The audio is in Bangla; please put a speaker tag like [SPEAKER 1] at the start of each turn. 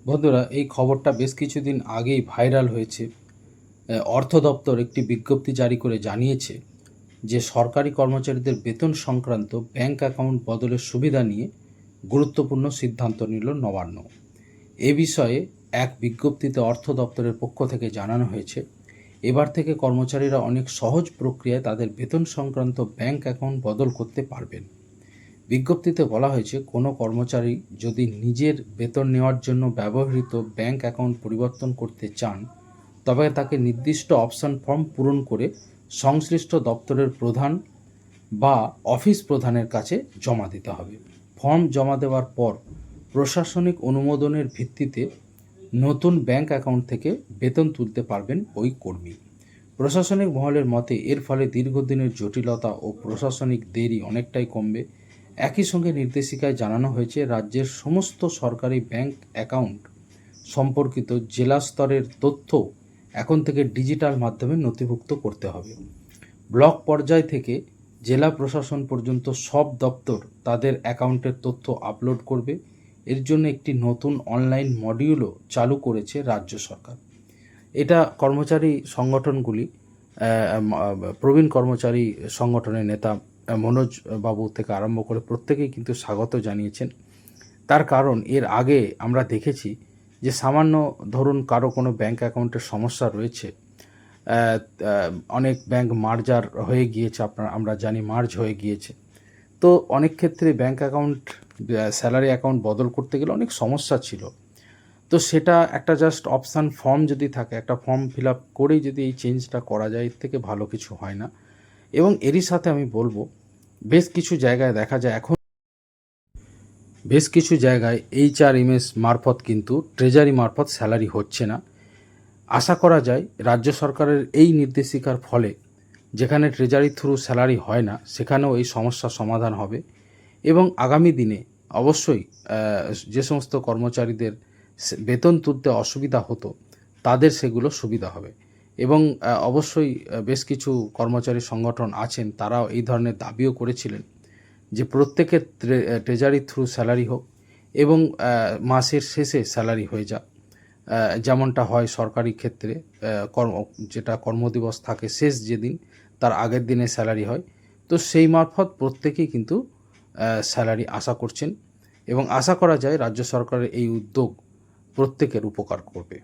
[SPEAKER 1] বন্ধুরা, এই খবরটা বেশ কিছুদিন আগেই ভাইরাল হয়েছে। অর্থ দপ্তর একটি বিজ্ঞপ্তি জারি করে জানিয়েছে যে সরকারি কর্মচারীদের বেতন সংক্রান্ত ব্যাংক অ্যাকাউন্ট বদলের সুবিধা নিয়ে গুরুত্বপূর্ণ সিদ্ধান্ত নিল নবান্ন। এ বিষয়ে এক বিজ্ঞপ্তিতে অর্থ দপ্তরের পক্ষ থেকে জানানো হয়েছে, এবার থেকে কর্মচারীরা অনেক সহজ প্রক্রিয়ায় তাদের বেতন সংক্রান্ত ব্যাংক অ্যাকাউন্ট বদল করতে পারবেন। বিজ্ঞপ্তিতে বলা হয়েছে, কোনো কর্মচারী যদি নিজের বেতন নেওয়ার জন্য ব্যবহৃত ব্যাংক অ্যাকাউন্ট পরিবর্তন করতে চান, তবে তাকে নির্দিষ্ট অপশন ফর্ম পূরণ করে সংশ্লিষ্ট দপ্তরের প্রধান বা অফিস প্রধানের কাছে জমা দিতে হবে। ফর্ম জমা দেওয়ার পর প্রশাসনিক অনুমোদনের ভিত্তিতে নতুন ব্যাংক অ্যাকাউন্ট থেকে বেতন তুলতে পারবেন ওই কর্মী। প্রশাসনিক মহলের মতে এর ফলে দীর্ঘদিনের জটিলতা ও প্রশাসনিক দেরি অনেকটাই কমবে। একই সঙ্গে নির্দেশিকায় জানানো হয়েছে, রাজ্যের সমস্ত সরকারি ব্যাংক অ্যাকাউন্ট সম্পর্কিত জেলা স্তরের তথ্য এখন থেকে ডিজিটাল মাধ্যমে নথিভুক্ত করতে হবে। ব্লক পর্যায় থেকে জেলা প্রশাসন পর্যন্ত সব দপ্তর তাদের অ্যাকাউন্টের তথ্য আপলোড করবে। এর জন্য একটি নতুন অনলাইন মডিউলও চালু করেছে রাজ্য সরকার। এটা কর্মচারী সংগঠনগুলি, প্রবীণ কর্মচারী সংগঠনের নেতা মনোজ বাবু থেকে আরম্ভ করে প্রত্যেকেই কিন্তু স্বাগত জানিয়েছেন। তার কারণ, এর আগে আমরা দেখেছি যে সামান্য ধরুন কারো কোনো ব্যাংক অ্যাকাউন্টের সমস্যা রয়েছে, অনেক ব্যাংক মার্জার হয়ে গিয়েছে, আমরা জানি মার্জ হয়ে গিয়েছে। তো অনেক ক্ষেত্রে ব্যাংক অ্যাকাউন্ট, স্যালারি অ্যাকাউন্ট বদল করতে গেলে অনেক সমস্যা ছিল। তো সেটা একটা জাস্ট অপশান ফর্ম যদি থাকে, একটা ফর্ম ফিল আপ করেই যদি এই চেঞ্জটা করা যায়, এর থেকে ভালো কিছু হয় না। এবং এরই সাথে আমি বলবো, বেশ কিছু জায়গায় দেখা যায় এখন বেশ কিছু জায়গায় HRMS মারফত কিন্তু ট্রেজারি মারফত স্যালারি হচ্ছে না। আশা করা যায় রাজ্য সরকারের এই নির্দেশিকার ফলে যেখানে ট্রেজারি থ্রু স্যালারি হয় না, সেখানেও এই সমস্যার সমাধান হবে। এবং আগামী দিনে অবশ্যই যে সমস্ত কর্মচারীদের বেতন তুলতে অসুবিধা হতো, তাদের সেগুলো সুবিধা হবে। এবং অবশ্যই বেশ কিছু কর্মচারী সংগঠন আছেন, তারাও এই ধরনের দাবিও করেছিলেন যে প্রত্যেকের ট্রেজারি থ্রু স্যালারি হোক এবং মাসের শেষে স্যালারি হয়ে যাক, যেমনটা হয় সরকারি ক্ষেত্রে। যেটা কর্মদিবস থাকে শেষ যেদিন, তার আগের দিনে স্যালারি হয়। তো সেই মারফত প্রত্যেকেই কিন্তু স্যালারি আশা করছেন এবং আশা করা যায় রাজ্য সরকারের এই উদ্যোগ প্রত্যেকের উপকার করবে।